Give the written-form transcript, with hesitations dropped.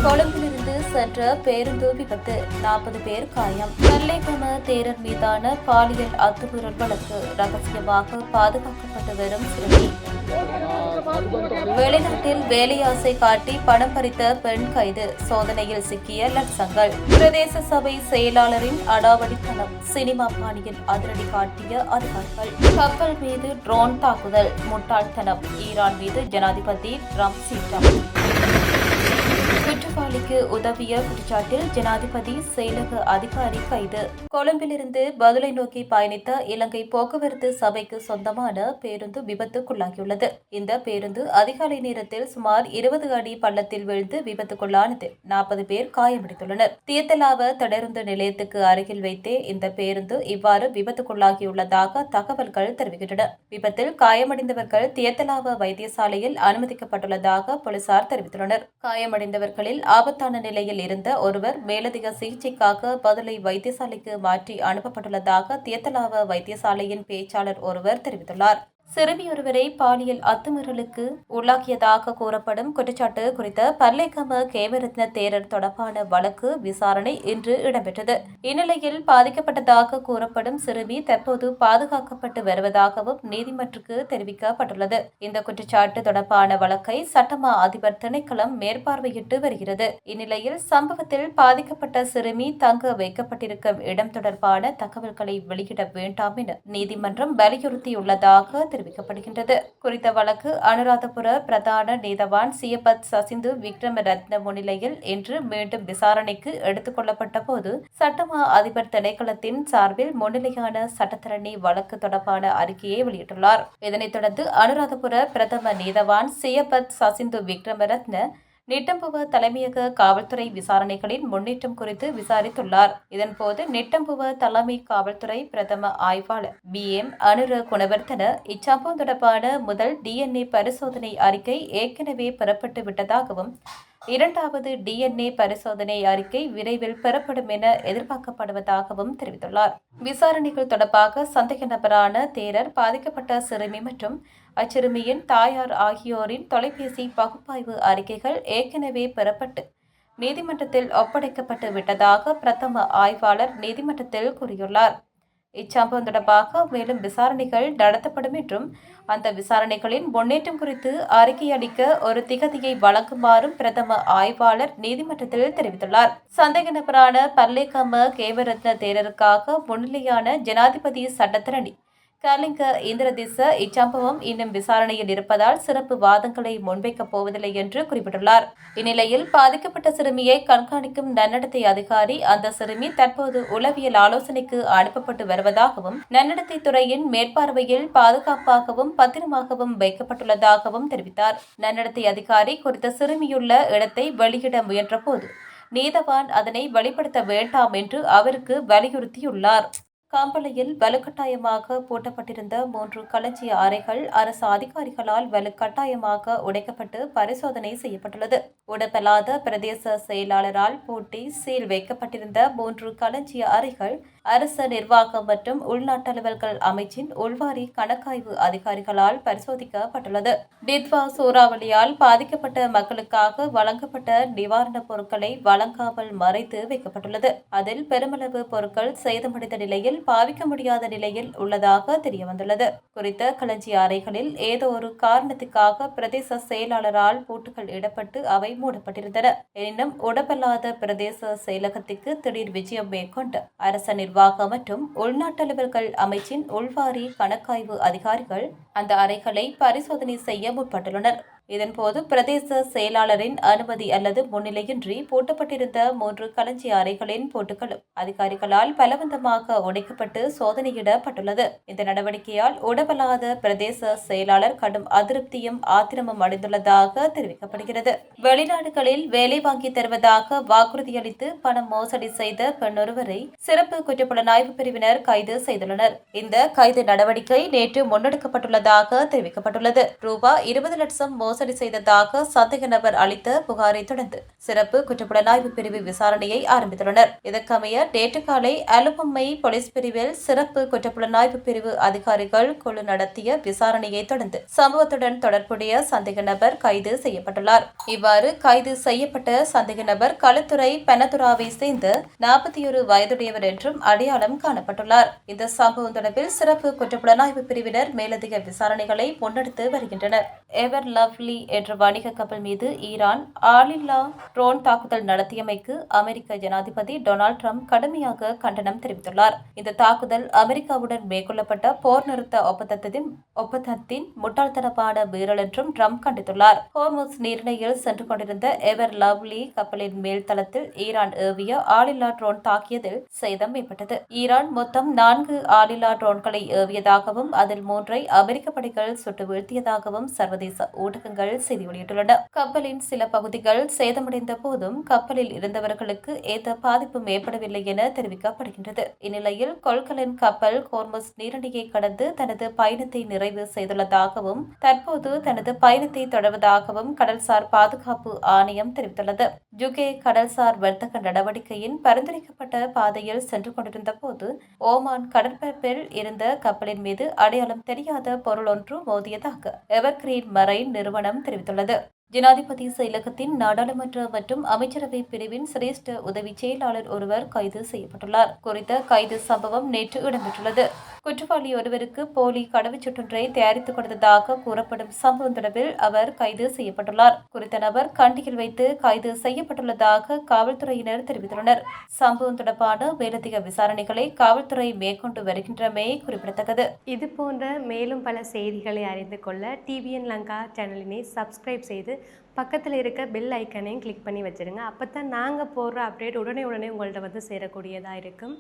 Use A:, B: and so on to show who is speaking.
A: கொழும்பிலிருந்து சென்ற பேருந்து விபத்து 40 பேர் காயம். நெல்லைகம தேரர் மீதான பாலியல் அத்துமீறல் வழக்கு ரகசியமாக பாதுகாக்கப்பட்டு வரும் சிறுமி. வெளிநாட்டில் வேலையாசை காட்டி பணம் பறித்த பெண் கைது. சோதனையில் சிக்கிய லட்சங்கள். பிரதேச சபை செயலாளரின் அடாவடித்தனம். சினிமா பாணியில் அதிரடி காட்டிய அதிகாரிகள். கப்பல் மீது ட்ரோன் தாக்குதல். முட்டாள்தனம். ஈரான் மீது ஜனாதிபதி ட்ரம்ப் சீற்றம். குற்றவாளிக்கு உதவிய குற்றச்சாட்டில் ஜனாதிபதி செயலக அதிகாரி கைது. கொழும்பிலிருந்து பதுளை நோக்கி பயணித்த இலங்கை போக்குவரத்து சபைக்கு சொந்தமான பேருந்து விபத்துக்குள்ளாகியுள்ளது. இந்த பேருந்து அதிகாலை நேரத்தில் சுமார் 20 அடி பள்ளத்தில் விழுந்து விபத்துக்குள்ளானது. 40 பேர் காயமடைந்துள்ளனர். தியத்தலாவ தொடருந்து நிலையத்துக்கு அருகில் வைத்தே இந்த பேருந்து இவ்வாறு விபத்துக்குள்ளாகியுள்ளதாக தகவல்கள் தெரிவிக்கின்றன. விபத்தில் காயமடைந்தவர்கள் தியத்தலாவ வைத்தியசாலையில் அனுமதிக்கப்பட்டுள்ளதாக போலீசார் தெரிவித்துள்ளனர். காயமடைந்தவர்களில் ஆபத்தான நிலையில் இருந்த ஒருவர் மேலதிக சிகிச்சைக்காக பதுளை வைத்தியசாலைக்கு மாற்றி அனுப்பப்பட்டுள்ளதாக தியத்தலாவ வைத்தியசாலையின் பேச்சாளர் ஒருவர் தெரிவித்துள்ளார். சிறுமியொருவரை பாலியல் அத்துமீறலுக்கு உள்ளாக்கியதாக கூறப்படும் குற்றச்சாட்டு குறித்த பல்லேகம கேவரத்ன தேரர் தொடர்பான வழக்கு விசாரணை இன்று இடம்பெற்றது. இந்நிலையில் பாதிக்கப்பட்டதாக கூறப்படும் சிறுமி தற்போது பாதுகாக்கப்பட்டு வருவதாகவும் நீதிமன்றக்கு தெரிவிக்கப்பட்டுள்ளது. இந்த குற்றச்சாட்டு தொடர்பான வழக்கை சட்டமா அதிபர் திணைக்களம் மேற்பார்வையிட்டு வருகிறது. இந்நிலையில் சம்பவத்தில் பாதிக்கப்பட்ட சிறுமி தங்க வைக்கப்பட்டிருக்கும் இடம் தொடர்பான தகவல்களை வெளியிட வேண்டாம் என நீதிமன்றம் வலியுறுத்தியுள்ளதாக தெரிவிக்கப்படுகின்றது. குறித்த வழக்கு அனுராதபுர பிரதான நீதவான் சியபத் சசிந்து விக்ரமரத்ன முன்னிலையில் இன்று மீண்டும் விசாரணைக்கு எடுத்துக் கொள்ளப்பட்ட போது சட்டமா அதிபர் திணைக்களத்தின் சார்பில் முன்னிலையான சட்டத்தரணி வழக்கு தொடர்பான அறிக்கையை வெளியிட்டுள்ளார். இதனைத் தொடர்ந்து அனுராதபுர பிரதம நீதவான் சியபத் சசிந்து விக்ரமரத்ன நிட்டம்புவ தலைமையக காவல்துறை விசாரணைகளின் முன்னேற்றம் குறித்து விசாரித்துள்ளார். இதன்போது நிட்டம்புவ தலைமை காவல்துறை பிரதம ஆய்வாளர் BM அனுர குணவர்த்தன இச்சம்பவம் தொடர்பான முதல் DNA பரிசோதனை அறிக்கை ஏற்கனவே பெறப்பட்டு விட்டதாகவும் இரண்டாவது DNA பரிசோதனை அறிக்கை விரைவில் பெறப்படும் என எதிர்பார்க்கப்படுவதாகவும் தெரிவித்துள்ளார். விசாரணைகள் தொடர்பாக சந்தேக நபரான தேரர், பாதிக்கப்பட்ட சிறுமி மற்றும் அச்சிறுமியின் தாயார் ஆகியோரின் தொலைபேசி பகுப்பாய்வு அறிக்கைகள் ஏற்கனவே பெறப்பட்டு நீதிமன்றத்தில் ஒப்படைக்கப்பட்டு விட்டதாக பிரதம ஆய்வாளர் நீதிமன்றத்தில் கூறியுள்ளார். இச்சம்பவம் தொடர்பாக மேலும் விசாரணைகள் நடத்தப்படும் என்றும் அந்த விசாரணைகளின் முன்னேற்றம் குறித்து அறிக்கையளிக்க ஒரு திகதியை வழங்குமாறும் பிரதம ஆய்வாளர் நீதிமன்றத்தில் தெரிவித்துள்ளார். சந்தேக நபரான பல்லேகம கேவரத்ன தேரருக்காக முன்னிலையான ஜனாதிபதி சட்டத்தரணி கலிங்க இந்திரதிச இச்சம்பவம் இன்னும் விசாரணையில் இருப்பதால் சிறப்பு வாதங்களை முன்வைக்கப் போவதில்லை என்று குறிப்பிட்டுள்ளார். இந்நிலையில் பாதிக்கப்பட்ட சிறுமியை கண்காணிக்கும் நன்னடத்தை அதிகாரி அந்த சிறுமி தற்போது உளவியல் ஆலோசனைக்கு அனுப்பப்பட்டு வருவதாகவும் நன்னடத்தை துறையின் மேற்பார்வையில் பாதுகாப்பாகவும் பத்திரமாகவும் வைக்கப்பட்டுள்ளதாகவும் தெரிவித்தார். நன்னடத்தை அதிகாரி குறித்த சிறுமியுள்ள இடத்தை வெளியிட முயன்றபோது நீதவான் அதனை வெளிப்படுத்த வேண்டாம் என்று அவருக்கு வலியுறுத்தியுள்ளார். காம்பளையில் வலுக்கட்டாயமாக பூட்டப்பட்டிருந்த 3 களஞ்சிய அறைகள் அரசு அதிகாரிகளால் வலுக்கட்டாயமாக உடைக்கப்பட்டு பரிசோதனை செய்யப்பட்டுள்ளது. உடப்பலாத பிரதேச செயலாளரால் பூட்டி சீல் வைக்கப்பட்டிருந்த 3 களஞ்சிய அறைகள் அரச நிர்வாகம் மற்றும் உள்நாட்டலுவல்கள் அமைச்சின் உள்வாரி கணக்காய்வு அதிகாரிகளால் பரிசோதிக்கப்பட்டுள்ளது. டித்வா சூறாவளியால் பாதிக்கப்பட்ட மக்களுக்காக வழங்கப்பட்ட நிவாரணப் பொருட்களை வழங்காமல் மறைத்து வைக்கப்பட்டுள்ளது. அதில் பெருமளவு பொருட்கள் சேதமடைந்த நிலையில் பாவிக்க முடியாத நிலையில் உள்ளதாக தெரியவந்துள்ளது. குறித்த களஞ்சிய அறைகளில் ஏதோ ஒரு காரணத்துக்காக பிரதேச செயலாளரால் பூட்டுகள் இடப்பட்டு அவை மூடப்பட்டிருந்தன. எனினும் உடப்பல்லாத பிரதேச செயலகத்துக்கு திடீர் விஜயம் மேற்கொண்டு அரச நிர்வாகம் மற்றும் உள்நாட்டலுவல்கள் அமைச்சின் உள்வாரி கணக்காய்வு அதிகாரிகள் அந்த அறைகளை பரிசோதனை செய்ய முற்பட்டுள்ளனர். இதன்போது பிரதேச செயலாளரின் அனுமதி அல்லது முன்னிலையின்றி பூட்டப்பட்டிருந்த 3 களஞ்சிய அறைகளின் பூட்டுகளும் அதிகாரிகளால் பலவந்தமாக உடைக்கப்பட்டு சோதனையிடப்பட்டுள்ளது. இந்த நடவடிக்கையால் உடவலாத பிரதேச செயலாளர் கடும் அதிருப்தியும் ஆத்திரமும் அடைந்துள்ளதாக தெரிவிக்கப்படுகிறது. வெளிநாடுகளில் வேலை வாங்கி தருவதாக வாக்குறுதியளித்து பணம் மோசடி செய்த பெண்ணொருவரை சிறப்பு குற்றப்புலனாய்வு பிரிவினர் கைது செய்துள்ளனர். இந்த கைது நடவடிக்கை நேற்று முன்னெடுக்கப்பட்டுள்ளதாக தெரிவிக்கப்பட்டுள்ளது. ரூபாய் 20 லட்சம் மோசடி செய்ததாக சந்தேக நபர் அளித்த புகாரை தொடர்ந்து சிறப்பு குற்றப்புலனாய்வு பிரிவு விசாரணையை ஆரம்பித்துள்ளனர். இதற்கமைய நேற்று காலை அலுவம்மை போலீஸ் பிரிவில் சிறப்பு குற்றப்புலனாய்வு பிரிவு அதிகாரிகள் குழு நடத்திய விசாரணையை தொடர்ந்து சம்பவத்துடன் தொடர்புடைய சந்தேக நபர் கைது செய்யப்பட்டுள்ளார். இவ்வாறு கைது செய்யப்பட்ட சந்தேக நபர் களுத்துறை பெனதுராவை சேர்ந்த 41 வயதுடையவர் என்றும் அடையாளம் காணப்பட்டுள்ளார். இந்த சம்பவம் தொடர்பில் சிறப்பு குற்றப்புலனாய்வு பிரிவினர் மேலதிக விசாரணைகளை முன்னெடுத்து வருகின்றனர். எவர் லவ்லி என்ற வணிக கப்பல் மீது ஈரான் ஆளில்லா ட்ரோன் தாக்குதல் நடத்தியமைக்கு அமெரிக்க ஜனாதிபதி டொனால்டு டிரம்ப் கடுமையாக கண்டனம் தெரிவித்துள்ளார். இந்த தாக்குதல் அமெரிக்காவுடன் மேற்கொள்ளப்பட்ட போர் நிறுத்த ஒப்பந்தத்தின் முட்டாள்தனமான மீறல் என்றும் டிரம்ப் கண்டித்துள்ளார். ஹோர்முஸ் நீரிணையில் சென்று கொண்டிருந்த எவர் லவ்லி கப்பலின் மேல் தளத்தில் ஈரான் ஏவிய ஆளில்லா ட்ரோன் தாக்கியதில் சேதம் ஏற்பட்டது. ஈரான் மொத்தம் 4 ஆளில்லா ட்ரோன்களை ஏவியதாகவும் அதில் 3ஐ அமெரிக்க படைகள் சுட்டு வீழ்த்தியதாகவும் சர்வதேச ஊடகங்கள் செய்தி வெளியிட்டுள்ளன. கப்பலின் சில பகுதிகள் சேதமடைந்த போதும் கப்பலில் இருந்தவர்களுக்கு எந்த பாதிப்பும் ஏற்படவில்லை என தெரிவிக்கப்படுகின்றது. இந்நிலையில் கொள்கலன் கப்பல் ஹோர்முஸ் நீரிணையை கடந்து தனது பயணத்தை நிறைவு செய்துள்ளதாகவும் தற்போது தனது பயணத்தை தொடர்வதாகவும் கடல்சார் பாதுகாப்பு ஆணையம் தெரிவித்துள்ளது. யுகே கடல்சார் வர்த்தக நடவடிக்கையின் பரிந்துரைக்கப்பட்ட பாதையில் சென்று கொண்டிருந்த போது ஓமான் கடற்பரப்பில் இருந்த கப்பலின் மீது அடையாளம் தெரியாத பொருள் ஒன்று மோதியதாக எவர்கிரீன் மரைன் நிறுவனம் தெரிவித்துள்ளது. ஜனாதிபதி செயலகத்தின் நாடாளுமன்ற மற்றும் அமைச்சரவை பிரிவின் சிரேஷ்ட உதவி செயலாளர் ஒருவர் கைது செய்யப்பட்டுள்ளார். குறித்த கைது சம்பவம் நேற்று இடம்பெற்றுள்ளது. குற்றவாளி ஒருவருக்கு போலி கடவுச்சொற்றொன்றை தயாரித்துக் கொடுத்ததாக கூறப்படும் சம்பவம் தொடர்பில் அவர் கைது செய்யப்பட்டுள்ளார். குறித்த நபர் கண்டியில் வைத்து கைது செய்யப்பட்டுள்ளதாக காவல்துறையினர் தெரிவித்துள்ளனர். சம்பவம் தொடர்பான மேலதிக விசாரணைகளை காவல்துறை மேற்கொண்டு வருகின்றமை குறிப்பிடத்தக்கது.
B: இதுபோன்ற மேலும் பல செய்திகளை அறிந்து கொள்ள டிவிஎன் லங்கா சேனலினை சப்ஸ்கிரைப் செய்து பக்கத்தில் இருக்க பெல் ஐக்கனையும் கிளிக் பண்ணி வச்சுருங்க. அப்போ தான் நாங்கள் போடுற அப்டேட் உடனே உங்கள்கிட்ட வந்து சேரக்கூடியதாக இருக்கும்.